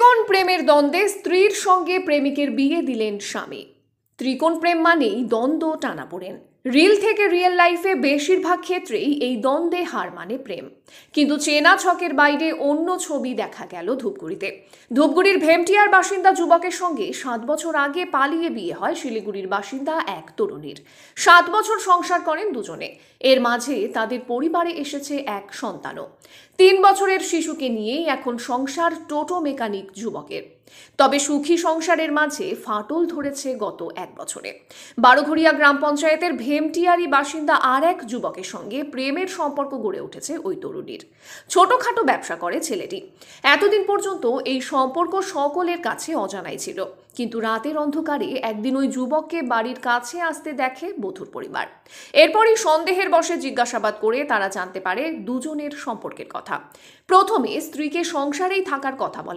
ত্রিকোণ প্রেমের দ্বন্দ্বে স্ত্রীর সঙ্গে প্রেমিকের বিয়ে দিলেন স্বামী। ত্রিকোণ প্রেম মানেই দ্বন্দ্ব, টানাপোড়েন। রিল থেকে রিয়েল লাইফে বেশিরভাগ ক্ষেত্রেই এই দ্বন্দ্বে হার মানে প্রেম। কিন্তু চেনা ছকের বাইরে অন্য ছবি দেখা গেল ধূপগুড়িতে। ধূপগুড়ির ভেমটিয়ার বাসিন্দা যুবকের সঙ্গে 7 বছর আগে পালিয়ে বিয়ে হয় শিলিগুড়ির বাসিন্দা এক তরুণীর। 7 বছর সংসার করেন দুজনে। এর মাঝে তাদের পরিবারে এসেছে এক সন্তানও। 3 বছরের শিশুকে নিয়েই এখন সংসার টোটো মেকানিক যুবকের। তবে সুখী সংসারের মাঝে ফাটল ধরেছে গত 1 বছরে। বারোঘড়িয়া গ্রাম পঞ্চায়েতের ভেমটিয়ারি বাসিন্দা আর এক যুবকের সঙ্গে প্রেমের সম্পর্ক গড়ে উঠেছে ওই তরুণীর। ছোটখাটো ব্যবসা করে ছেলেটি। এতদিন পর্যন্ত এই সম্পর্ক সকলের কাছে অজানাই ছিল, কিন্তু রাতের অন্ধকারে একদিন ওই যুবককে বাড়ির কাছে আসতে দেখে বধূর পরিবার। এরপরই সন্দেহের বশে জিজ্ঞাসাবাদ করে তারা জানতে পারে দুজনের সম্পর্কের কথা। প্রথমে স্ত্রীকে সংসারেই থাকার কথা বলে